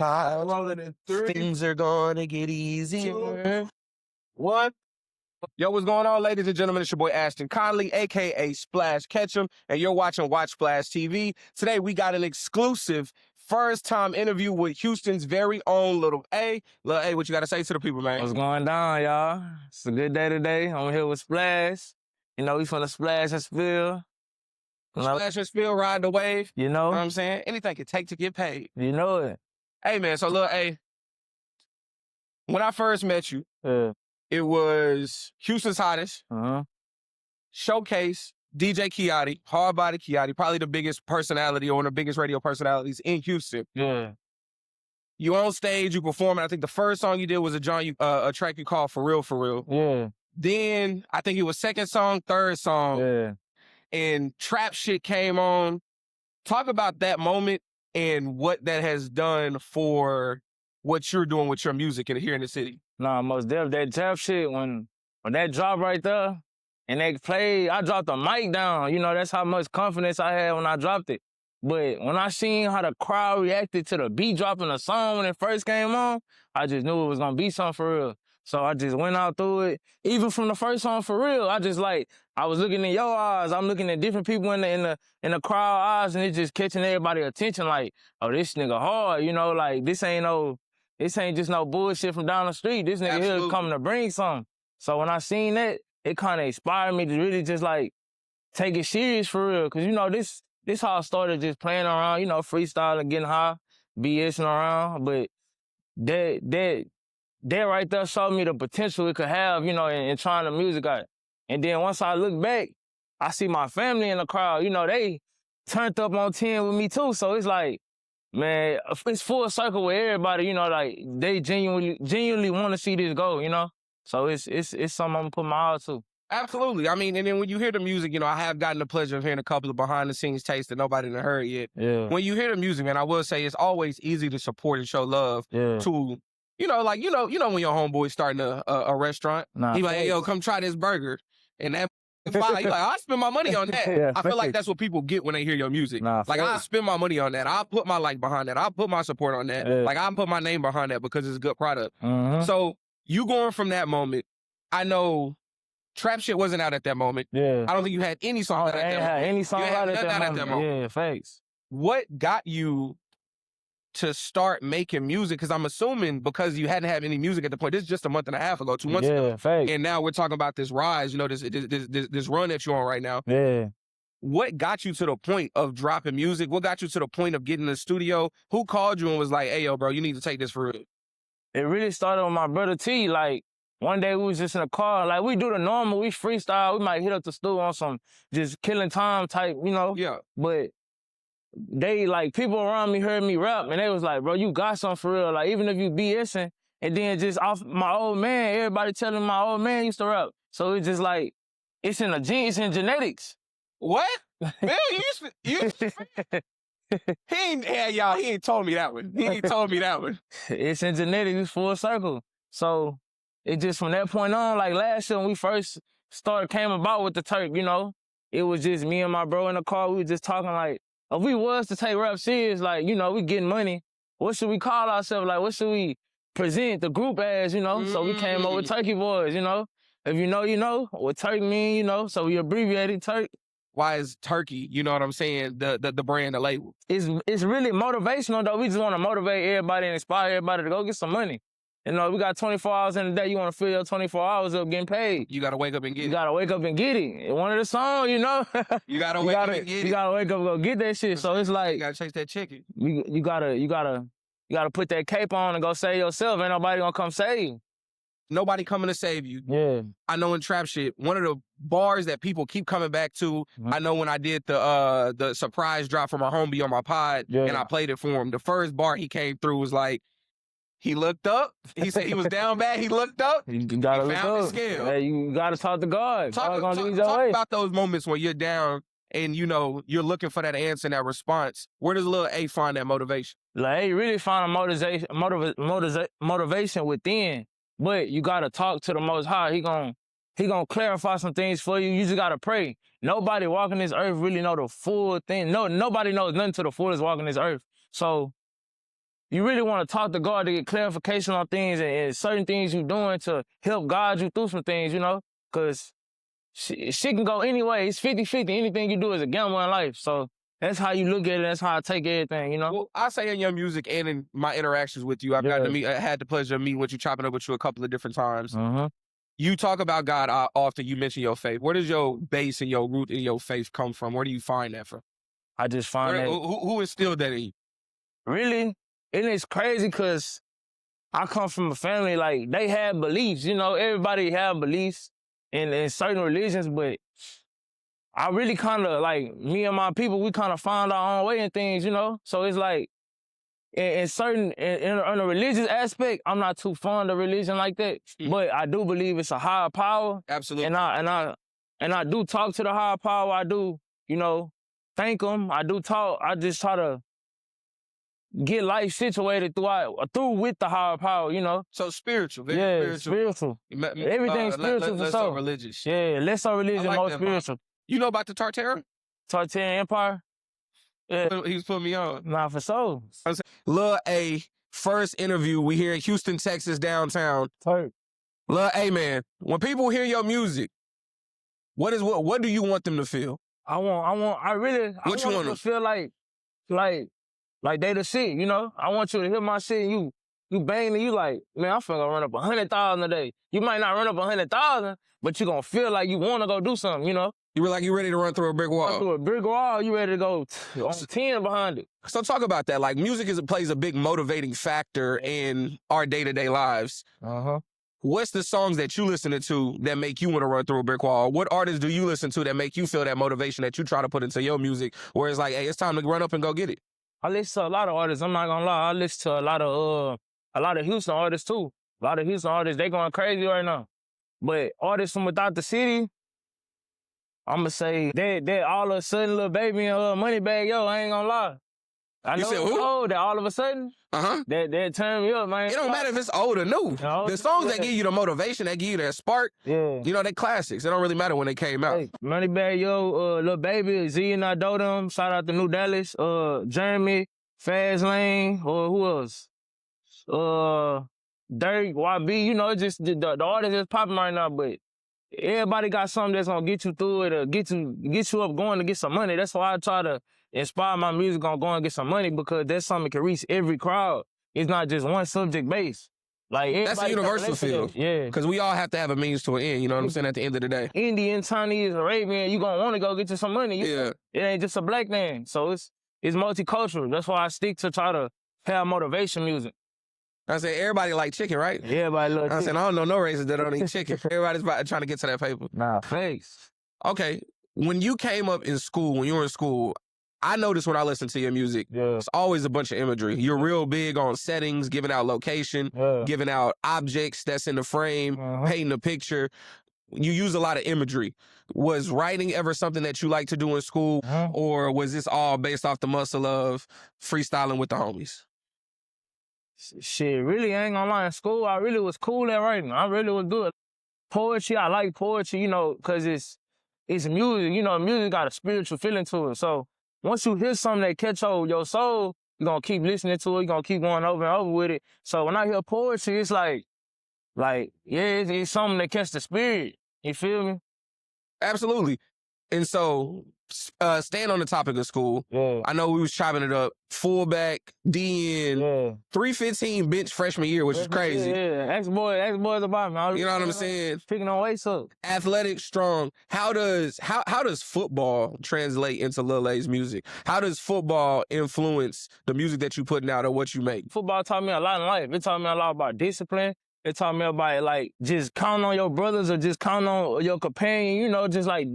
child. Rolling in 3. Things are gonna get easier. 1. Yo, what's going on, ladies and gentlemen? It's your boy Ashton Conley, a.k.a. Splash Ketchum, and you're watching Watch Splash TV. Today, we got an exclusive first-time interview with Houston's very own Lil A. Lil A, what you got to say to the people, man? What's going down, y'all? It's a good day today. I'm here with Splash. You know, we from the Splash and Spill. Splash and Spill, ride the wave. You You know what know? I'm saying? Anything it take to get paid. You know it. Hey, man, so Lil A, when I first met you, Yeah. it was Houston's Hottest, Uh-huh. Showcase, DJ Kiati, Hardbody Kiati, probably the biggest personality or one of the biggest radio personalities in Houston. Yeah. You on stage, you performing. I think the first song you did was a track you called For Real, For Real. Yeah. Then I think it was second song, third song, Yeah. and trap shit came on. Talk about that moment and what that has done for what you're doing with your music and here in the city. Nah, most definitely. That trap shit, when that drop right there, and they played, I dropped the mic down. You know, that's how much confidence I had when I dropped it. But when I seen how the crowd reacted to the beat dropping the song when it first came on, I just knew it was gonna be something for real. So I just went out through it. Even from the first song, For Real, I was looking in your eyes. I'm looking at different people in the crowd eyes, and it's just catching everybody's attention. Like, oh, this nigga hard. You know, like this ain't just no bullshit from down the street. This nigga here Absolutely. coming to bring something. So when I seen that, it kind of inspired me to really just like take it serious for real. Cause you know, this how I started just playing around, you know, freestyling, getting high, BSing around. But that right there showed me the potential it could have, you know, in trying the music out. And then once I look back, I see my family in the crowd, you know, they turned up on 10 with me too. So it's like, man, it's full circle with everybody, you know, like they genuinely want to see this go, you know? So it's something I'm gonna put my all to. Absolutely. I mean, and then when you hear the music, you know, I have gotten the pleasure of hearing a couple of behind-the-scenes takes that nobody done heard yet. Yeah. When you hear the music, man, I will say it's always easy to support and show love Yeah. to, you know, like, you know when your homeboy's starting a restaurant, Nah, he like, hey, yo, come try this burger. And that fire, you like, I spend my money on that. Yeah, I feel like facts. that's what people get when they hear your music. Nah, Like, I facts. spend my money on that. I put my like behind that. I put my support on that. Yeah. Like, I put my name behind that because it's a good product. Mhm. So you going from that moment, I know trap shit wasn't out at that moment. Yeah. I don't think you had any song out I at ain't that had moment. any song You had out at nothing out that at that moment. moment. Yeah, facts. What got you to start making music? Because I'm assuming because you hadn't had any music at the point. This is just a month and a half ago, 2 months ago. Yeah, facts. And now we're talking about this rise, you know, this run that you're on right now. Yeah. What got you to the point of dropping music? What got you to the point of getting in the studio? Who called you and was like, hey, yo, bro, you need to take this for real? It really started with my brother T. Like, one day we was just in a car. Like, we do the normal. We freestyle. We might hit up the studio on some just killing time type, you know? Yeah. But they, like, people around me heard me rap, and they was like, bro, you got something for real. Like, even if you BSing, and then just off my old man, everybody telling my old man used to rap. So it's just like, it's in genetics. What? Bill, you he ain't told me that one. He ain't told me that one. It's in genetics, it's full circle. So it just from that point on, like last year when we first came about with the Turk, you know, it was just me and my bro in the car. We were just talking like, if we was to take rap serious, like, you know, we getting money, what should we call ourselves? Like, what should we present the group as, you know? So we came up with Turkey Boys, you know? If you know, you know. What Turk mean, you know? So we abbreviated Turk. Why is Turkey, you know what I'm saying, the brand, the label? It's really motivational, though. We just want to motivate everybody and inspire everybody to go get some money. You know, we got 24 hours in a day. You want to fill your 24 hours up getting paid. You got to wake up and get You it. got to wake up and get it. One of the songs, you know? You got to wake up and get it. You got to wake up and go get that shit. So it's You like, got to chase that chicken. you gotta put that cape on and go save yourself. Ain't nobody gonna come save you. Nobody coming to save you. Yeah. I know in trap shit, one of the bars that people keep coming back to, I know when I did the surprise drop from our homie on my pod, and I played it for him, the first bar he came through was like, he looked up, he said he was down bad, he looked up, You gotta he look found his up. scale. Hey, you gotta talk to God. God gonna lead your Talk way. about those moments when you're down and, you know, you're looking for that answer and that response. Where does Lil A find that motivation? Like, hey, really find a motivation within. But you gotta talk to the Most High. He gonna clarify some things for you. You just gotta pray. Nobody walking this earth really know the full thing. No, nobody knows nothing to the fullest walking this earth. So you really want to talk to God to get clarification on things and certain things you're doing to help guide you through some things, you know? Because shit can go anyway. It's 50-50. Anything you do is a gamble in life. So that's how you look at it. That's how I take everything, you know? Well, I say in your music and in my interactions with you, I had the pleasure of meeting with you, chopping up with you a couple of different times. You talk about God often. You mention your faith. Where does your base and your root in your faith come from? Where do you find that from? I just find that. Who instilled that in you? Really? And it's crazy because I come from a family, like, they have beliefs. You know, everybody have beliefs in certain religions, but I really kind of, like, me and my people, we kind of found our own way in things, you know? So it's like, in a religious aspect, I'm not too fond of religion like that, but I do believe it's a higher power. Absolutely. And I do talk to the higher power. I do, you know, thank them. I do talk. I just try to get life situated through with the higher power, you know. So spiritual, very spiritual. Everything's spiritual for less sure. so religious. Yeah, less so religion, like more that, spiritual. You know about the Tartarian Empire? Yeah. He was putting me on. Nah, for sure. Lil A, first interview, we here in Houston, Texas, downtown. Turk. Lil A, man, when people hear your music, what do you want them to feel? I want them to feel like they the shit, you know? I want you to hear my shit and you bang and you like, man, I'm finna run up 100,000 a day. You might not run up 100,000, but you gonna feel like you wanna go do something, you know? You were like you ready to run through a brick wall. Run through a brick wall, you ready to go on 10 behind it. So talk about that. Like, music plays a big motivating factor in our day-to-day lives. What's the songs that you listen to that make you want to run through a brick wall? What artists do you listen to that make you feel that motivation that you try to put into your music, where it's like, hey, it's time to run up and go get it? I listen to a lot of artists. I'm not gonna lie. I listen to a lot of Houston artists too. A lot of Houston artists, they going crazy right now. But artists from without the city, I'ma say they all of a sudden Lil Baby and Moneybag Yo. I ain't gonna lie. I know it's old, that all of a sudden, that turn me up, man. It don't matter if it's old or new. The songs that give you the motivation, that give you that spark, you know, they classics. It don't really matter when they came out. Hey, Moneybag Yo, Lil Baby, Z and I Do Them, shout out to New Dallas, Jeremy, Fast Lane, who else? Dirk, YB, you know, just the artist is popping right now, but everybody got something that's gonna get you through it or get you up going to get some money. That's why I try to inspire my music on going to get some money, because that's something that can reach every crowd. It's not just one subject base. Like, that's a universal feel. Yeah. Because we all have to have a means to an end, you know what I'm saying, at the end of the day. Indian, Chinese, Arabian, you gonna want to go get you some money. It ain't just a black man. So it's multicultural. That's why I stick to try to have motivation music. I said, everybody like chicken, right? Everybody love chicken. I said, I don't know no races that don't eat chicken. Everybody's trying to get to that paper. Nah, thanks. Okay, when you came up in school, when you were in school, I noticed when I listened to your music, it's always a bunch of imagery. You're real big on settings, giving out location, giving out objects that's in the frame, painting a picture. You use a lot of imagery. Was writing ever something that you like to do in school, or was this all based off the muscle of freestyling with the homies? Shit, really, I ain't gonna lie. In school, I really was cool at writing. I really was good. Poetry, I like poetry, you know, because it's music. You know, music got a spiritual feeling to it. So once you hear something that catch your soul, you're gonna keep listening to it. You're gonna keep going over and over with it. So when I hear poetry, it's like it's something that catch the spirit. You feel me? Absolutely. And so, staying on the topic of school, I know we was chopping it up. Fullback, DN, 315 bench freshman year, which is crazy. Yeah, ex-boys about me. You know what I'm saying? Picking on weights up. Athletic, strong. How does football translate into Lil A's music? How does football influence the music that you putting out or what you make? Football taught me a lot in life. It taught me a lot about discipline. It taught me about, like, just counting on your brothers or just counting on your companion, you know, just like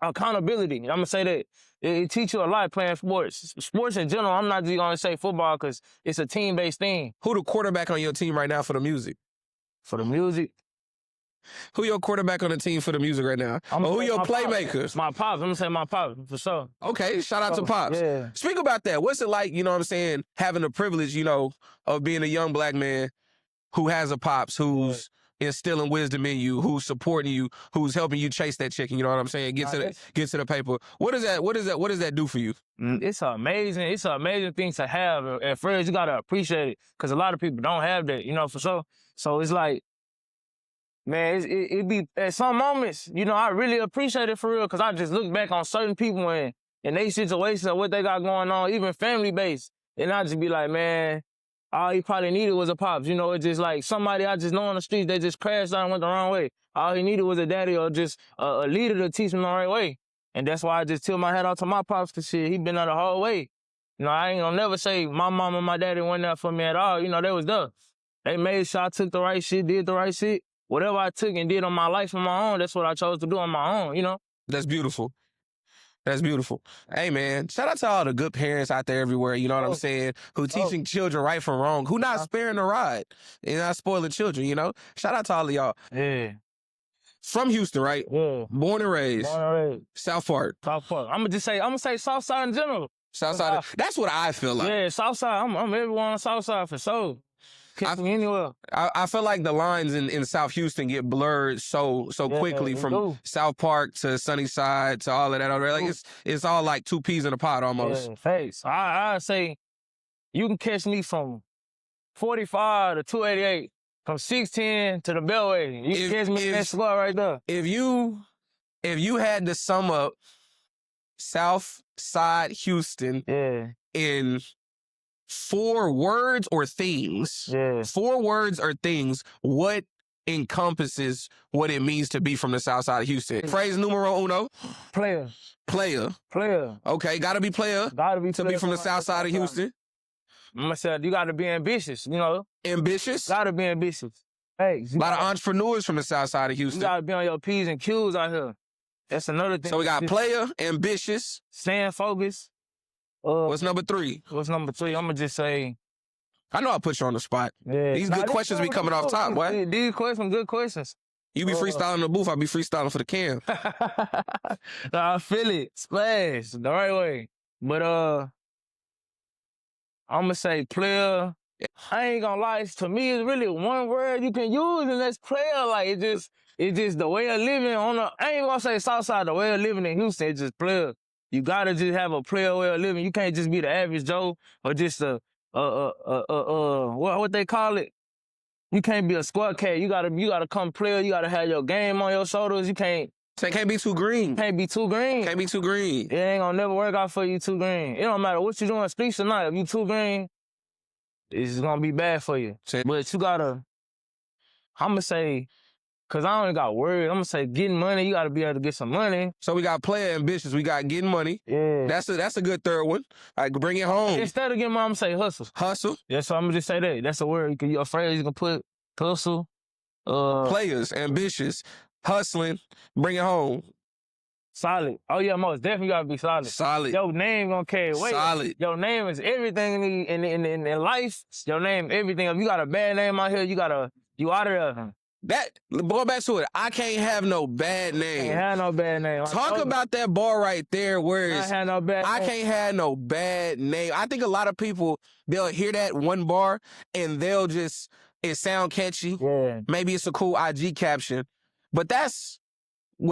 accountability. I'm gonna say that. It teach you a lot playing sports. Sports in general, I'm not just gonna say football because it's a team-based thing. Who the quarterback on your team right now for the music? For the music? Who your quarterback on the team for the music right now? Or who your playmakers? My pops. I'm gonna say my pops, for sure. Okay, shout out to Pops. Yeah. Speak about that. What's it like, you know what I'm saying, having the privilege, you know, of being a young black man who has a pops who's instilling wisdom in you, who's supporting you, who's helping you chase that chicken. You know what I'm saying? Get to the paper. What does that do for you? It's an amazing thing to have. At first, you gotta appreciate it, because a lot of people don't have that, you know, for sure. So it's like, man, it be at some moments, you know, I really appreciate it for real, because I just look back on certain people and they situations of what they got going on, even family based, and I just be like, man, all he probably needed was a pops. You know, it's just like somebody I just know on the streets, they just crashed out and went the wrong way. All he needed was a daddy or just a leader to teach him the right way. And that's why I just tilt my hat out to my pops, because shit, he been there the whole way. You know, I ain't gonna never say my mom and my daddy weren't there for me at all. You know, they was there. They made sure I took the right shit, did the right shit. Whatever I took and did on my life on my own, that's what I chose to do on my own, you know? That's beautiful. That's beautiful. Hey, man, shout out to all the good parents out there everywhere, you know what I'm saying, who teaching children right from wrong, who not sparing the ride and not spoiling children, you know? Shout out to all of y'all. Yeah. From Houston, right? Yeah. Born and raised. South Park. South Park. I'm gonna say South Side in general. South Side. That's what I feel like. Yeah, South Side. I'm everyone on South Side for sure. Anywhere. I feel like the lines in South Houston get blurred so quickly from South Park to Sunnyside to all of that over there. Like it's all like two peas in a pot almost. Yeah, face. I say you can catch me from 45 to 288, from 610 to the Beltway. You can catch me in that squad right there. If you had to sum up South Side Houston in 4 words or things, 4 words or things, what encompasses what it means to be from the South Side of Houston? Phrase numero uno. Player. Okay, gotta be player. To be from the South Side of Houston. I'm gonna say you gotta be ambitious, you know. Ambitious? Gotta be ambitious. Hey, a lot of entrepreneurs from the South Side of Houston. You gotta be on your P's and Q's out here. That's another thing. So we got player, ambitious. Staying focused. What's number 3? What's number 3? I'm gonna just say. I know I put you on the spot. Yeah. These good questions be coming off top, boy. These questions, good questions. You be freestyling in the booth, I be freestyling for the cam. I feel it. Splash. The right way. But I'm gonna say player. I ain't gonna lie, to me it's really one word you can use, and that's player. Like it's just the way of living I ain't gonna say Southside, the way of living in Houston, it's just player. You gotta just have a player way of living. You can't just be the average Joe or just what they call it? You can't be a squad cat. You gotta come player. You gotta have your game on your shoulders. You can't. So it can't be too green. Can't be too green. Can't be too green. It ain't gonna never work out for you too green. It don't matter what you doing, streets or not. If you too green, it's gonna be bad for you. But you gotta, I'm gonna say, cause I only got words, I'm gonna say getting money, you gotta be able to get some money. So we got player ambitious, we got getting money. Yeah. That's a good third one. Like bring it home. Instead of getting money, I'm gonna say hustle. Hustle? Yeah, so I'm gonna just say that. That's a word. A phrase you can put, hustle. Players, ambitious, hustling, bring it home. Solid. Oh yeah, most definitely gotta be solid. Solid. Your name gonna carry weight. Solid. Your name is everything in life. Your name, everything. If you got a bad name out here, you out of there. Going back to it, I can't have no bad name. Can't have no bad name. Talk about that bar right there where it's, I can't have no bad name. I think a lot of people, they'll hear that one bar and they'll just, it sound catchy. Yeah. Maybe it's a cool IG caption. But that's,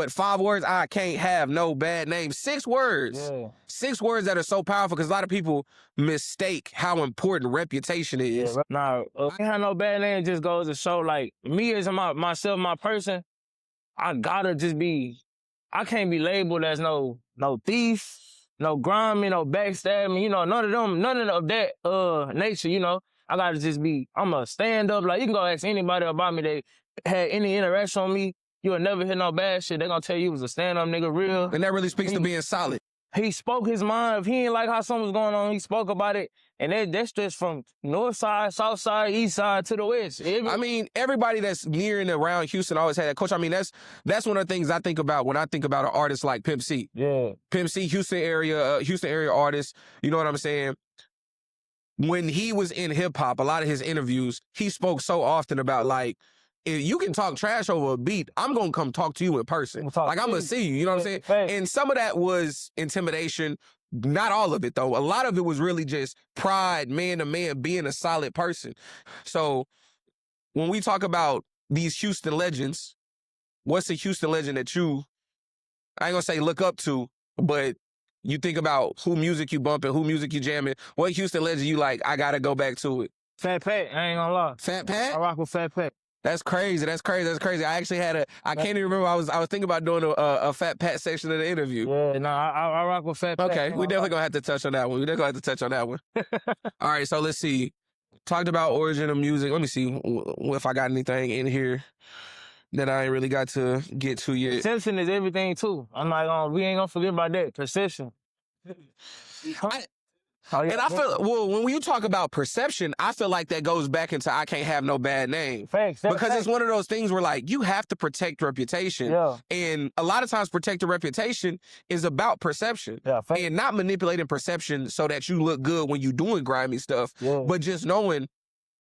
5 words? I can't have no bad name. 6 words. Yeah. 6 words that are so powerful because a lot of people mistake how important reputation is. Yeah. Nah, I can't have no bad name. It just goes to show, like, me as myself, my person, I gotta just be, I can't be labeled as no thief, no grimy, no backstabbing, you know, none of that nature, you know. I gotta just be, I'm a stand-up. Like, you can go ask anybody about me that had any interaction on me. You'll never hear no bad shit. They gonna tell you was a stand-up nigga real. And that really speaks to being solid. He spoke his mind. If he ain't like how something was going on, he spoke about it. And that's just from north side, south side, east side to the west. I mean, everybody that's near and around Houston always had that. Coach, I mean, that's one of the things I think about when I think about an artist like Pimp C. Yeah. Pimp C, Houston area artist. You know what I'm saying? When he was in hip-hop, a lot of his interviews, he spoke so often about, like, if you can talk trash over a beat, I'm going to come talk to you in person. Like, I'm going to see you, you know what I'm saying? And some of that was intimidation. Not all of it, though. A lot of it was really just pride, man to man, being a solid person. So when we talk about these Houston legends, what's a Houston legend that you, I ain't gonna say look up to, but you think about who music you bumping, who music you jamming, what Houston legend you like, I gotta go back to it. Fat Pat, I ain't gonna lie. Fat I Pat? rock with Fat Pat. That's crazy. That's crazy. That's crazy. I actually had I can't even remember. I was thinking about doing a Fat Pat section of the interview. Yeah, no, I rock with Fat Pat. Okay, we definitely gonna have to touch on that one. We definitely have to touch on that one. All right, so let's see. Talked about origin of music. Let me see if I got anything in here that I ain't really got to get to yet. Perception is everything too. I'm not we ain't gonna forget about that. Perception. And I feel, well, when you talk about perception, I feel like that goes back into I can't have no bad name. Facts. Because it's one of those things where, like, you have to protect reputation. Yeah. And a lot of times protecting reputation is about perception. Yeah, facts. And not manipulating perception so that you look good when you're doing grimy stuff, but just knowing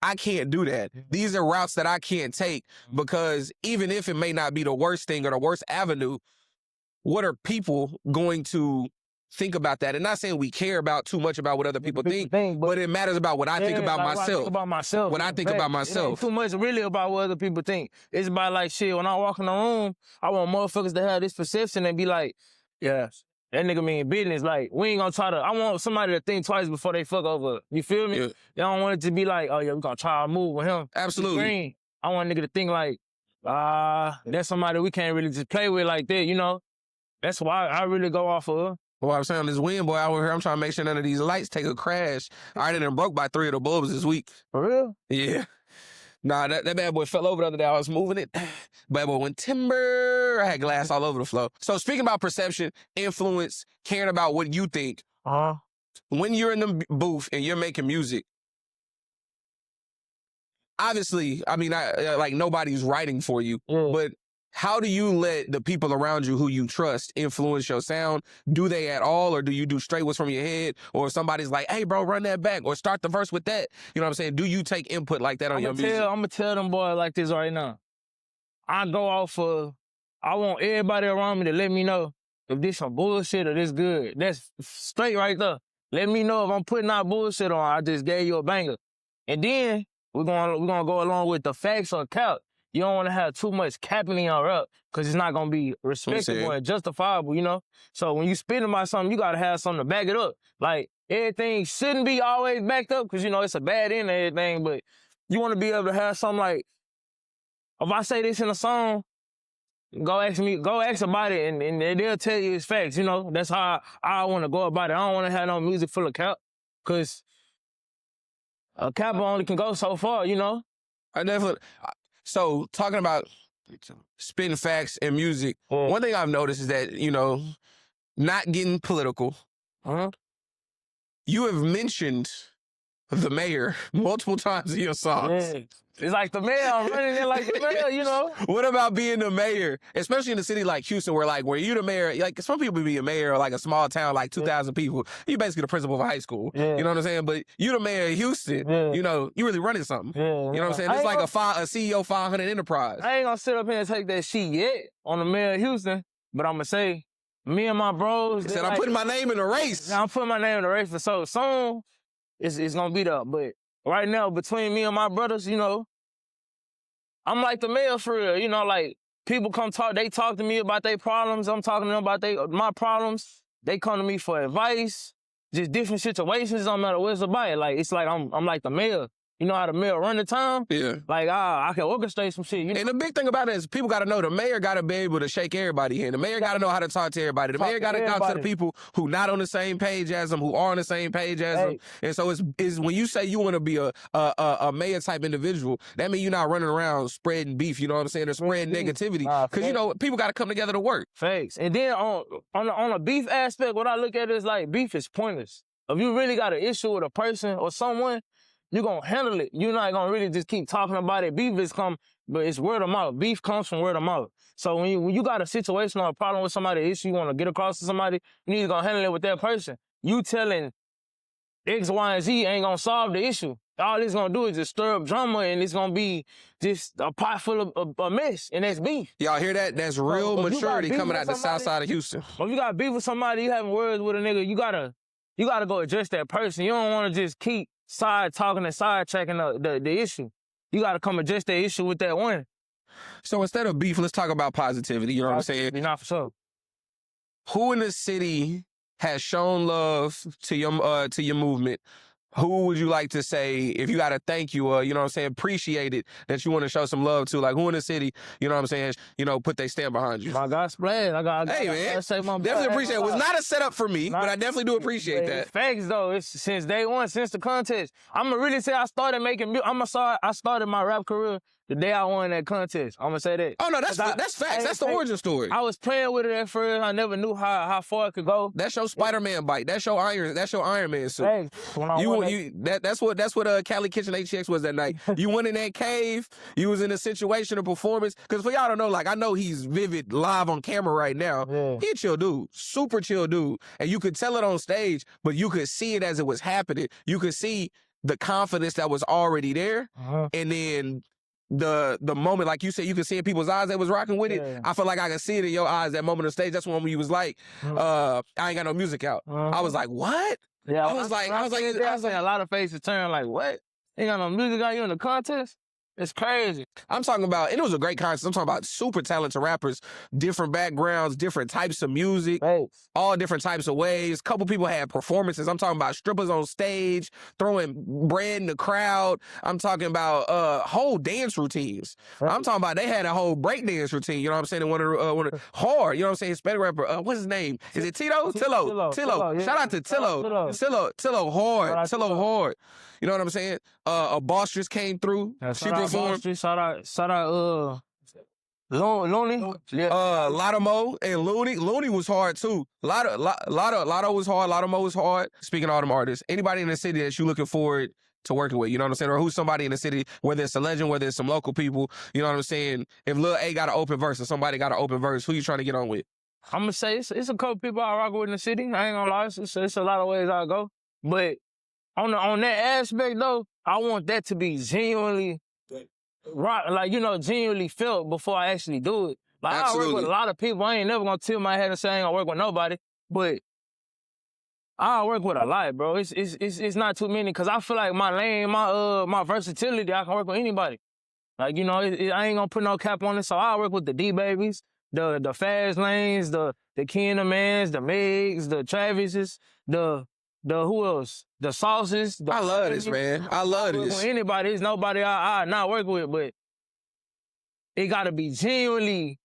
I can't do that. These are routes that I can't take because even if it may not be the worst thing or the worst avenue, what are people going to think about that? And not saying we care about too much about what other people think, but it matters about what I think about myself. When I think about myself. It ain't too much really about what other people think. It's about like shit. When I walk in the room, I want motherfuckers to have this perception and be like, yes, that nigga mean business. Like, we ain't gonna try to, I want somebody to think twice before they fuck over. You feel me? Yeah. They don't want it to be like, oh yeah, we gonna try to move with him. Absolutely. I want a nigga to think like, that's somebody we can't really just play with like that, you know? That's why I really go off of her. Well, I'm saying this wind boy out here, I'm trying to make sure none of these lights take a crash. I already done broke by 3 of the bulbs this week. For real? Yeah. Nah, that bad boy fell over the other day. I was moving it. Bad boy went timber. I had glass all over the floor. So speaking about perception, influence, caring about what you think. When you're in the booth and you're making music, obviously, I mean, like nobody's writing for you, but how do you let the people around you who you trust influence your sound? Do they at all, or do you do straight what's from your head? Or if somebody's like, hey, bro, run that back, or start the verse with that. You know what I'm saying? Do you take input like that on your music? I'm going to tell them boys like this right now. I go off of, I want everybody around me to let me know if this some bullshit or this good. That's straight right there. Let me know if I'm putting out bullshit on. I just gave you a banger. And then we're gonna go along with the facts or cap. You don't want to have too much capping in your rap because it's not going to be respectable and justifiable, you know? So when you spitting about something, you got to have something to back it up. Like, everything shouldn't be always backed up because, you know, it's a bad end of everything, but you want to be able to have something like, if I say this in a song, go ask about it, and they'll tell you it's facts, you know? That's how I want to go about it. I don't want to have no music full of cap because a cap only can go so far, you know? I definitely... So, talking about spitting facts and music, one thing I've noticed is that, you know, not getting political, you have mentioned the mayor multiple times in your songs. Yeah. It's like the mayor, I'm running in like the mayor, you know? What about being the mayor, especially in a city like Houston where you the mayor, like some people be a mayor or like a small town, like 2,000 people. You basically the principal of a high school. Yeah. You know what I'm saying? But you the mayor of Houston, you know, you really running something. Yeah. You know what I'm saying? It's like a CEO 500 enterprise. I ain't gonna sit up here and take that shit yet on the mayor of Houston, but I'm gonna say, me and my bros. Said, I'm putting my name in the race. I'm putting my name in the race for so soon, it's gonna be there. But right now, between me and my brothers, you know, I'm like the mayor for real. You know, like, people come talk, they talk to me about their problems. I'm talking to them about my problems. They come to me for advice, just different situations, no matter what it's about. Like, it's like I'm like the mayor. You know how the mayor run the town? Yeah. Like, I can orchestrate some shit. You know? And the big thing about it is people got to know the mayor got to be able to shake everybody hand. The mayor got to know how to talk to everybody. The mayor got to talk to the people who not on the same page as them, who are on the same page as them. And so it's when you say you want to be a mayor type individual, that means you're not running around spreading beef, you know what I'm saying, or spreading negativity. Because, you know, people got to come together to work. Facts. And then on a beef aspect, what I look at is like beef is pointless. If you really got an issue with a person or someone, you're going to handle it. You're not going to really just keep talking about it. Beef is but it's word of mouth. Beef comes from word of mouth. So when you got a situation or a problem with somebody, an issue you want to get across to somebody, you need to go handle it with that person. You telling X, Y, and Z ain't going to solve the issue. All it's going to do is just stir up drama, and it's going to be just a pot full of a mess, and that's beef. Y'all hear that? That's real maturity coming out the south side of Houston. If you got beef with somebody, you having words with a nigga, you gotta go address that person. You don't want to just keep side talking and side checking the issue. You got to come address that issue with that one. So instead of beef, let's talk about positivity. You know what I'm saying? Not for sure. Who in the city has shown love to your movement? Who would you like to say, if you got to thank you, you know what I'm saying, appreciate it, that you want to show some love to? Like, who in the city, you know what I'm saying, put they stand behind you? My God, Splash. Hey, man, say my definitely appreciate it. It was not a setup for me, but I definitely do appreciate that. Facts, though. It's since day one, since the contest. I'm going to really say I started making music. I started my rap career the day I won that contest. I'm going to say that. Oh, no, that's facts. That's the origin story. I was playing with it at first. I never knew how far it could go. That's your Spider-Man bite. That's your Iron Man suit. Hey, That's what Cali Kitchen HX was that night. You went in that cave. You was in a situation of performance. Because for y'all don't know, like, I know he's vivid live on camera right now. Yeah. He a chill dude. Super chill dude. And you could tell it on stage, but you could see it as it was happening. You could see the confidence that was already there. And then the moment, like you said, you could see in people's eyes that was rocking with it. I feel like I could see it in your eyes that moment on stage. That's when you was like, I ain't got no music out. I was like, what? Yeah, I was like, a lot of faces turn like, what? Ain't got no music out, you in the contest? It's crazy. I'm talking about, and it was a great contest. I'm talking about super talented rappers, different backgrounds, different types of music, all different types of ways. Couple people had performances. I'm talking about strippers on stage, throwing bread in the crowd. I'm talking about whole dance routines. I'm talking about they had a whole break dance routine. You know what I'm saying? One of hard. You know what I'm saying? Hispanic rapper. What's his name? Is it Tito? Tillo. Yeah. Shout out to Tillo. Tillo hard. Tillo hard. You know what I'm saying? A boss just came through. She performed. Shout out, Looney. Lotto and Looney. Looney was hard too. Lotto was hard. Lotto Mo was hard. Speaking of all them artists, anybody in the city that you looking forward to working with, you know what I'm saying? Or who's somebody in the city, whether it's a legend, whether it's some local people, you know what I'm saying? If Lil A got an open verse or somebody got an open verse, who you trying to get on with? I'm going to say it's a couple people I rock with in the city. I ain't going to lie. It's a lot of ways I go. But on that aspect, though, I want that to be genuinely, genuinely felt before I actually do it. Like, Absolutely. I work with a lot of people. I ain't never going to tilt my head and say I ain't going to work with nobody. But I work with a lot, bro. It's not too many, because I feel like my lane, my versatility, I can work with anybody. Like, I ain't going to put no cap on it, so I work with the D-Babies, the Fast Lanes, the Ken the Mans, the Megs, the Travises, the who else? The Sauces. I love this, man. I love this. With anybody, it's nobody I not work with, but it got to be genuinely,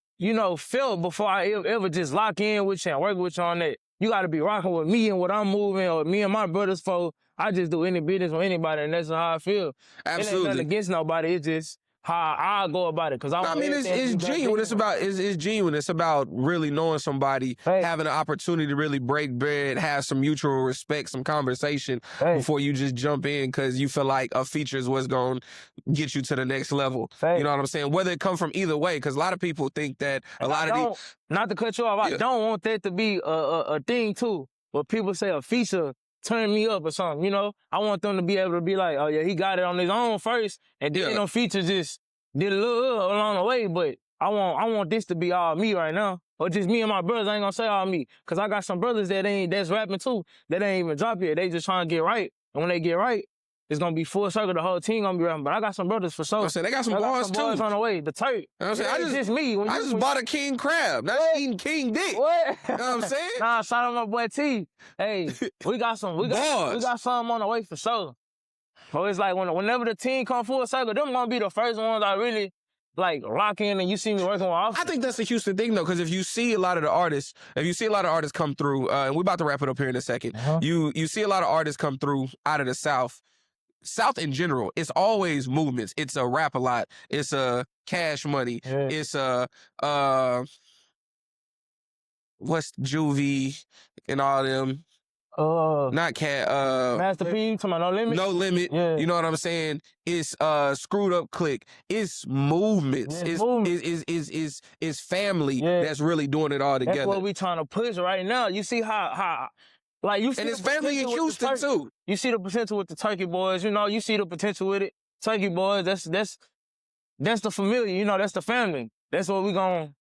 felt before I ever just lock in with you and work with you on that. You got to be rocking with me and what I'm moving, or me and my brothers for. I just do any business with anybody, and that's how I feel. Absolutely. It ain't nothing against nobody. It's just how I go about it. It's genuine. It's genuine. It's about really knowing somebody, having an opportunity to really break bread, have some mutual respect, some conversation before you just jump in because you feel like a feature is what's going to get you to the next level. You know what I'm saying? Whether it come from either way, because a lot of people think that not to cut you off, I don't want that to be a thing too, where people say a feature turn me up or something, I want them to be able to be like, oh yeah, he got it on his own first, and then no feature just did a little along the way, but I want this to be all me right now. Or just me and my brothers. I ain't gonna say all me. Cause I got some brothers that's rapping too, that ain't even drop yet. They just trying to get right. And when they get right, it's gonna be full circle. The whole team gonna be rapping. But I got some brothers for sure. I'm saying they got some bars too. On the way. The Turk. You know what I'm saying? It's just me. I just bought a king crab. Not eating king dick. What? You know what I'm saying? Nah, shout out my boy T. Hey, we got some on the way for sure. So it's like whenever the team come full circle, them gonna be the first ones I really lock in, and you see me working with officers. I think that's the Houston thing though, because if you see a lot of the artists, come through, and we're about to wrap it up here in a second. You see a lot of artists come through out of the South in general. It's always movements. It's a Rap a Lot. It's a Cash Money. Yeah. It's a what's Juvie and all them. Not Cat. Master P, to my No Limit. No Limit. Yeah. You know what I'm saying? It's Screwed Up Click. It's movements. It's family that's really doing it all together. That's what we trying to push right now. You see how you see, and it's family in Houston too. You see the potential with the Turkey Boys. You see the potential with it. Turkey Boys. That's the familiar. That's the family. That's what we gon'.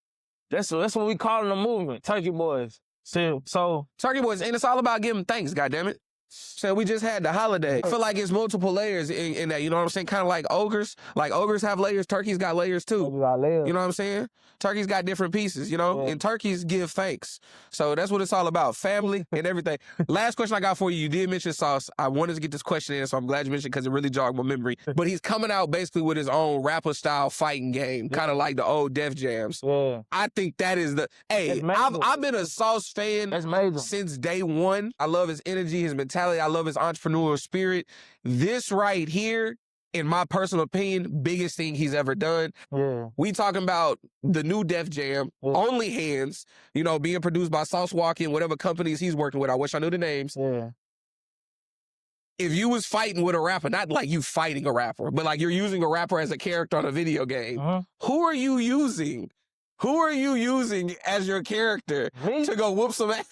That's what we calling the movement. Turkey Boys. So Turkey Boys, and it's all about giving thanks, goddammit. So we just had the holiday. I feel like it's multiple layers in that, you know what I'm saying? Kind of like ogres. Like ogres have layers, turkeys got layers too. You know what I'm saying? Turkeys got different pieces, you know? And turkeys give thanks. So that's what it's all about, family and everything. Last question I got for you. You did mention Sauce. I wanted to get this question in, so I'm glad you mentioned it because it really jogged my memory. But he's coming out basically with his own rapper-style fighting game, kind of like the old Def Jams. I think that is the... Hey, I've been a Sauce fan since day one. I love his energy, his mentality. I love his entrepreneurial spirit. This right here, in my personal opinion, biggest thing he's ever done. We talking about the new Def Jam, Only Hands, you know, being produced by Sauce Walken, whatever companies he's working with. I wish I knew the names. If you was fighting with a rapper, not like you fighting a rapper, but like you're using a rapper as a character on a video game, who are you using? Who are you using as your character to go whoop some ass?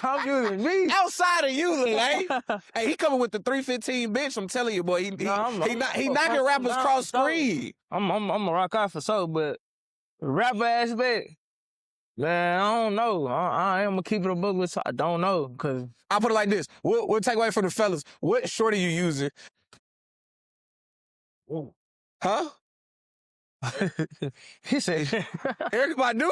I'm using me. Outside of you, Lil A. Hey, he coming with the 315 bench. I'm telling you, boy. He knocking rappers cross screen. I'm a rock out for so, but rapper aspect, man, I don't know. I am gonna keep it a book with. I don't know, cause I'll put it like this. We'll take away from the fellas. What short are you using? Huh? He said, Erykah Badu?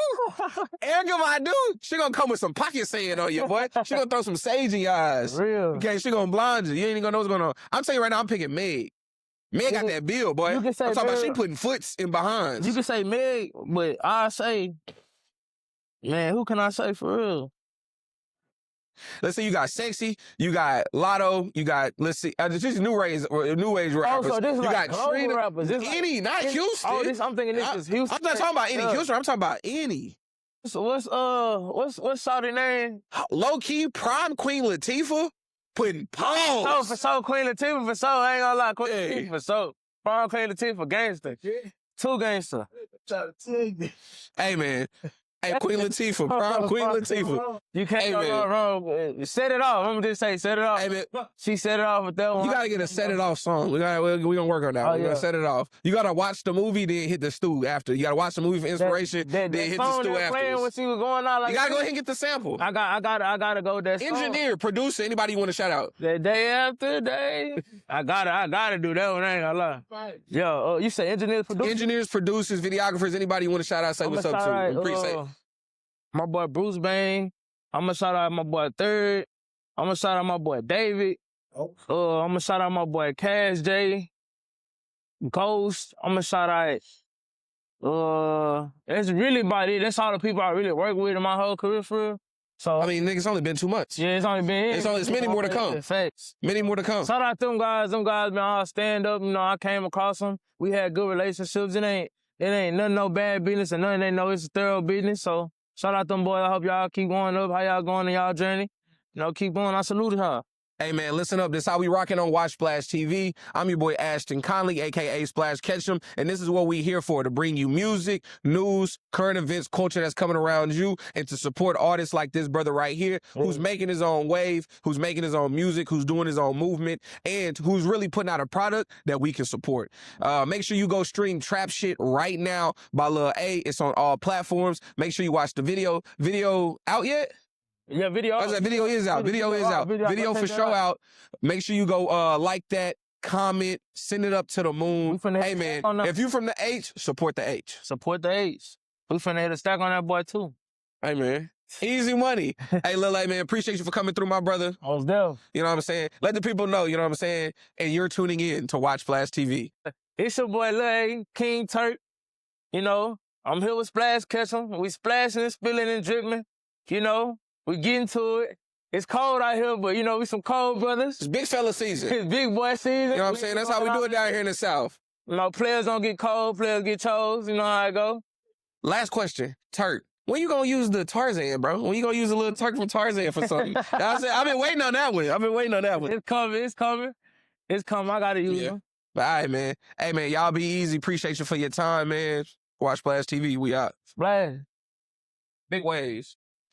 Erykah Badu? She gonna come with some pocket sand on you, boy. She gonna throw some sage in your eyes. Real. Okay, she gonna blind you. You ain't even gonna know what's going on. I'm telling you right now, I'm picking Meg. Meg got that bill, boy. You can say I'm talking about Meg. she putting foots in behinds. You can say Meg, but I say, man, who can I say for real? Let's say you got Sexy, you got Lotto, you got, let's see, this is new age rappers. Oh, so this is you like got Trina, rappers. This any, not Houston. Oh, I'm thinking this is Houston. I'm not talking about any Houston. I'm talking about any. So what's Shawty name? Low key, prime Queen Latifah putting pause. Oh, for so Queen Latifah, for so, I ain't gonna lie, Queen Latifah, for so. Prime Queen Latifah, gangster. Two gangster. Hey, man. Hey, Queen Latifah, prime Queen Latifah. You can't go wrong. Set it off. I'm gonna just say, set it off. Hey, man. She set it off with that one. You gotta get a set it off song. We gonna work on that. We're gonna set it off. You gotta watch the movie, then hit the stew after. You gotta watch the movie for inspiration, then hit the stew after. Playing when she was going out like you gotta go ahead and get the sample. I gotta go with that song. Engineer, producer, anybody you want to shout out? The day after day. I gotta do that one. I ain't gonna lie. Yo, you say engineers, producers? Engineers, producers, videographers, anybody you want to shout out, say what's up to. We appreciate it. My boy Bruce Bang. I'm gonna shout out my boy Third. I'm gonna shout out my boy David. I'm gonna shout out my boy Cash J. Ghost. I'm gonna shout out. It's really about it. That's all the people I really work with in my whole career for real. So I mean, nigga, it's only been 2 months. Yeah, it's only been. It's many more to come. Facts. Many more to come. Shout out them guys. Them guys been all stand up. You know, I came across them. We had good relationships. It ain't nothing no bad business and nothing they know it's a thorough business. So shout out them boys. I hope y'all keep going up. How y'all going in y'all journey? You know, keep going. I salute her. Hey, man, listen up. This is how we rocking on Watch Splash TV. I'm your boy Ashton Conley, a.k.a. Splash Ketchum, and this is what we here for, to bring you music, news, current events, culture that's coming around you, and to support artists like this brother right here, who's making his own wave, who's making his own music, who's doing his own movement, and who's really putting out a product that we can support. Make sure you go stream Trap Shit right now by Lil A. It's on all platforms. Make sure you watch the video. Video out yet? Yeah, video. Video is out. Video is out. Video for sure out. Make sure you go like that, comment, send it up to the moon. Hey, man, if you from the H, support the H. Support the H. We finna hit a stack on that boy, too. Hey, man. Easy money. Hey, Lil A, man, appreciate you for coming through, my brother. I was there. You know what I'm saying? Let the people know, you know what I'm saying? And you're tuning in to Watch Splash TV. It's your boy Lil A, King Turk. You know, I'm here with Splash Ketchum. We splashing, spilling, and dripping. You know, we getting to it. It's cold out here, but, you know, we some cold brothers. It's big fella season. It's big boy season. You know what I'm saying? That's how we do it down here in the South. You know, players don't get cold, players get chose. You know how it go. Last question, Turk. When you gonna use the Tarzan, bro? When you gonna use a little Turk from Tarzan for something? You know what I'm saying? I've been waiting on that one. It's coming. I gotta use them. But all right, man. Hey, man, y'all be easy. Appreciate you for your time, man. Watch Splash TV. We out. Splash. Big waves.